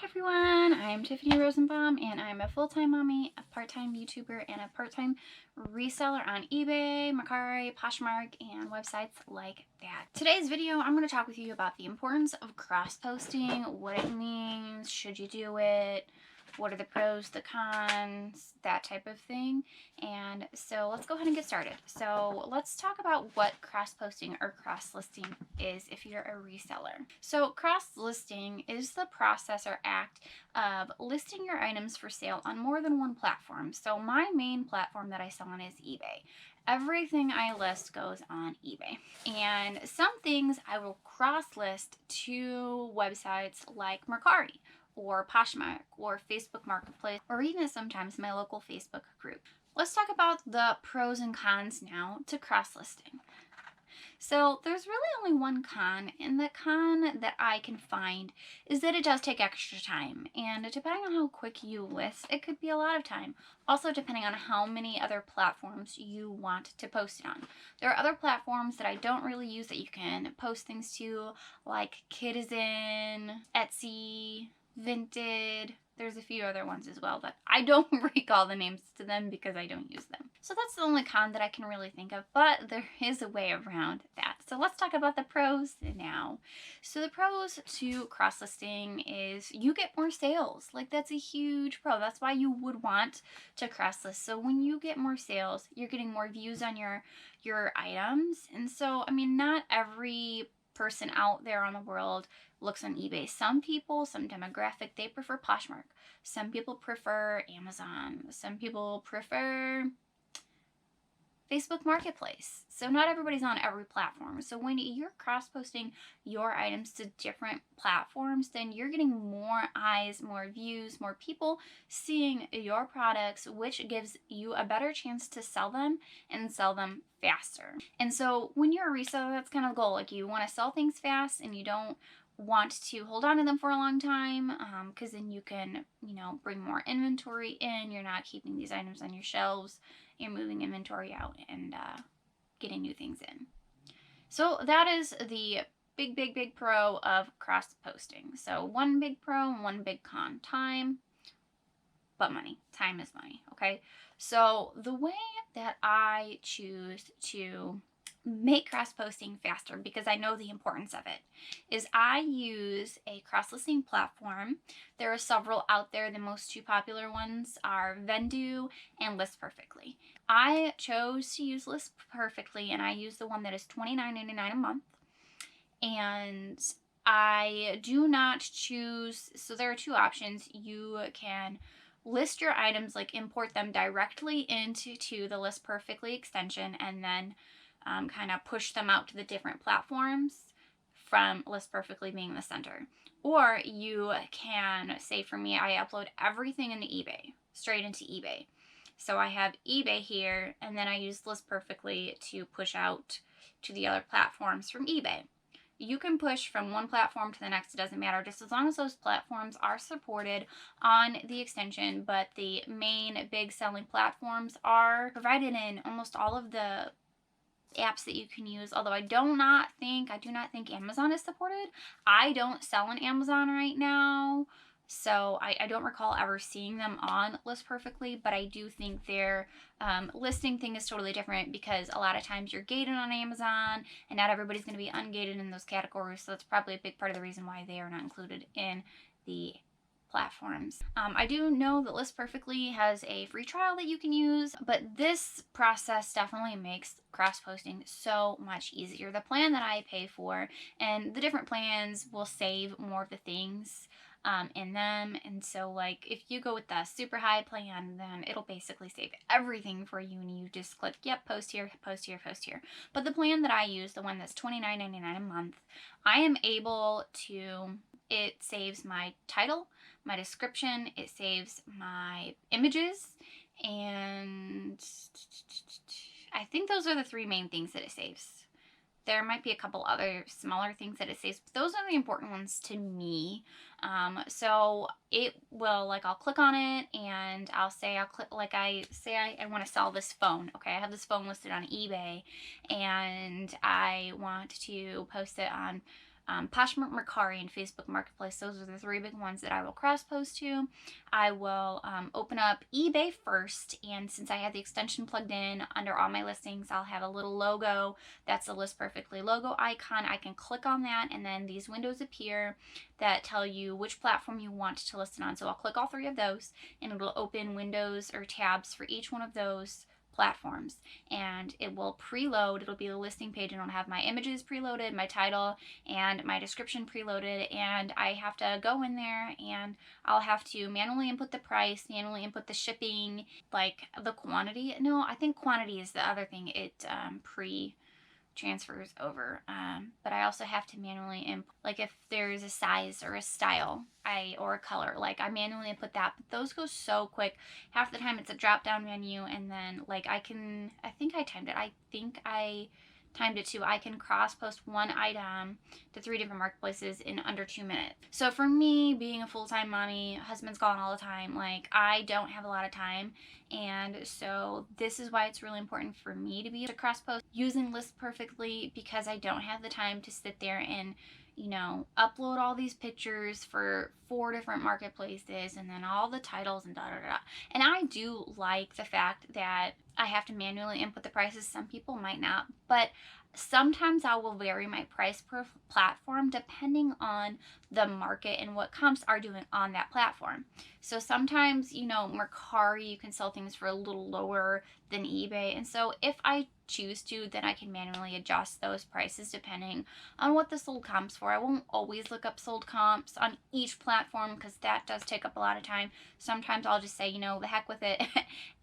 Everyone, I'm Tiffany Rosenbaum and I'm a full-time mommy, a part-time YouTuber, and a part-time reseller on eBay, Mercari, Poshmark, and websites like that. Today's video, I'm going to talk with you about the importance of cross-posting, what it means, should you do it, what are the pros, the cons, that type of thing. And so let's go ahead and get started. So let's talk about what cross-posting or cross-listing is if you're a reseller. So cross-listing is the process or act of listing your items for sale on more than one platform. So my main platform that I sell on is eBay. Everything I list goes on eBay. And some things I will cross-list to websites like Mercari, or Poshmark, or Facebook Marketplace, or even sometimes my local Facebook group. Let's talk about the pros and cons now to cross-listing. So there's really only one con, and the con that I can find is that it does take extra time, and depending on how quick you list, it could be a lot of time. Also depending on how many other platforms you want to post it on. There are other platforms that I don't really use that you can post things to, like Kidizen, Etsy, Vinted. There's a few other ones as well, but I don't recall the names to them because I don't use them. So that's the only con that I can really think of, but there is a way around that. So let's talk about the pros now. So the pros to cross-listing is you get more sales. Like, that's a huge pro. That's why you would want to cross-list. So when you get more sales, you're getting more views on your items. And so, I mean, not every person out there on the world looks on eBay. Some people, some demographic, they prefer Poshmark. Some people prefer Amazon. Some people prefer Facebook Marketplace. So not everybody's on every platform. So when you're cross-posting your items to different platforms, then you're getting more eyes, more views, more people seeing your products, which gives you a better chance to sell them and sell them faster. And so when you're a reseller, that's kind of the goal. Like, you want to sell things fast and you don't want to hold on to them for a long time, because then you can, bring more inventory in. You're not keeping these items on your shelves. You're moving inventory out and getting new things in. So that is the big pro of cross-posting. So one big pro and one big con. Time, but money. Time is money, okay? So the way that I choose to make cross-posting faster, because I know the importance of it, is I use a cross-listing platform. There are several out there. The most two popular ones are Vendoo and List Perfectly. I chose to use List Perfectly, and I use the one that is $29.99 a month. And I do not choose, so there are two options. You can list your items, like import them directly into the List Perfectly extension, and then kind of push them out to the different platforms from List Perfectly being the center. Or you can, say for me, I upload everything into eBay, straight into eBay. So I have eBay here, and then I use List Perfectly to push out to the other platforms from eBay. You can push from one platform to the next, it doesn't matter, just as long as those platforms are supported on the extension. But the main big selling platforms are provided in almost all of the apps that you can use, although I do not think Amazon is supported. I don't sell on Amazon right now, so I don't recall ever seeing them on List Perfectly, but I do think their listing thing is totally different, because a lot of times you're gated on Amazon, and not everybody's going to be ungated in those categories, so that's probably a big part of the reason why they are not included in the platforms. I do know that List Perfectly has a free trial that you can use, but this process definitely makes cross-posting so much easier. The plan that I pay for, and the different plans will save more of the things in them, and so, like, if you go with the super high plan, then it'll basically save everything for you, and you just click, yep, post here, post here, post here. But the plan that I use, the one that's $29.99 a month, I am able to, it saves my title, my description, it saves my images, and I think those are the three main things that it saves. There might be a couple other smaller things that it saves, but those are the important ones to me. So it will, like, I'll click on it and I'll click, like, I want to sell this phone. Okay, I have this phone listed on eBay and I want to post it on Poshmark, Mercari, and Facebook Marketplace. Those are the 3 big ones that I will cross post to. I will open up eBay first, and since I have the extension plugged in under all my listings, I'll have a little logo. That's the List Perfectly logo icon. I can click on that, and then these windows appear that tell you which platform you want to list it on. So I'll click all 3 of those, and it'll open windows or tabs for each one of those platforms, and it will preload. It'll be the listing page, and it'll have my images preloaded, my title, and my description preloaded, and I have to go in there and I'll have to manually input the price, manually input the shipping, like the quantity. No, I think quantity is the other thing it transfers over, but I also have to manually input, like if there's a size or a style or a color, like I manually input that. But those go so quick. Half the time it's a drop down menu, and then like I think I timed it too. I can cross post one item to 3 different marketplaces in under 2 minutes. So for me, being a full-time mommy, husband's gone all the time, like I don't have a lot of time, and so this is why it's really important for me to be able to cross post using List Perfectly, because I don't have the time to sit there and, you know, upload all these pictures for 4 different marketplaces and then all the titles and da da da. And I do like the fact that I have to manually input the prices. Some people might not, but sometimes I will vary my price per platform depending on the market and what comps are doing on that platform. So sometimes, you know, Mercari, you can sell things for a little lower than eBay. And so if I choose to, then I can manually adjust those prices depending on what the sold comps for. I won't always look up sold comps on each platform because that does take up a lot of time. Sometimes I'll just say, you know, the heck with it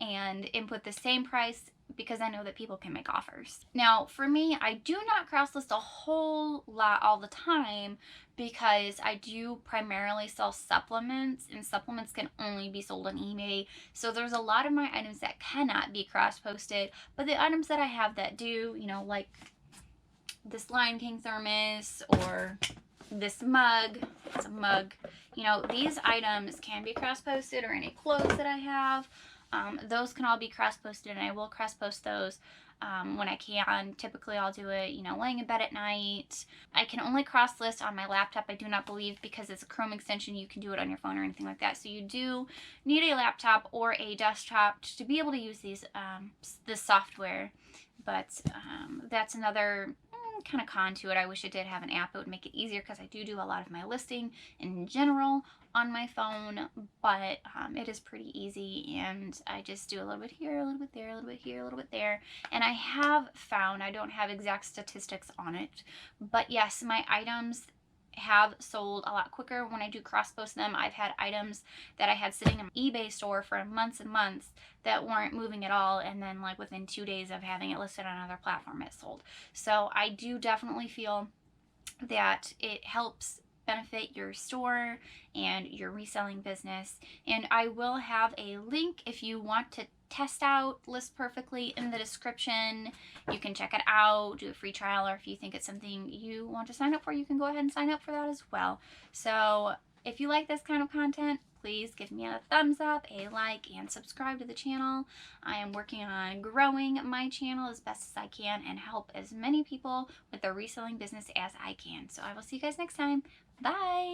and input the same price because I know that people can make offers. Now, for me, I do not cross list a whole lot all the time because I do primarily sell supplements, and supplements can only be sold on eBay. So there's a lot of my items that cannot be cross-posted, but the items that I have that do, you know, like this Lion King thermos or this mug, it's a mug, you know, these items can be cross-posted, or any clothes that I have. Those can all be cross-posted, and I will cross-post those when I can. Typically, I'll do it, you know, laying in bed at night. I can only cross-list on my laptop, I do not believe, because it's a Chrome extension. You can do it on your phone or anything like that. So you do need a laptop or a desktop to be able to use this software. But that's another kind of con to it. I wish it did have an app. It would make it easier because I do a lot of my listing in general on my phone, but it is pretty easy, and I just do a little bit here, a little bit there, a little bit here, a little bit there. And I have found, I don't have exact statistics on it, but yes, my items have sold a lot quicker when I do cross post them. I've had items that I had sitting in my eBay store for months and months that weren't moving at all, and then like within 2 days of having it listed on another platform, it sold. So I do definitely feel that it helps benefit your store and your reselling business. And I will have a link if you want to test out List Perfectly in the description. You can check it out, do a free trial, or if you think it's something you want to sign up for, you can go ahead and sign up for that as well. So if you like this kind of content, please give me a thumbs up, a like, and subscribe to the channel. I am working on growing my channel as best as I can and help as many people with their reselling business as I can. So I will see you guys next time. Bye!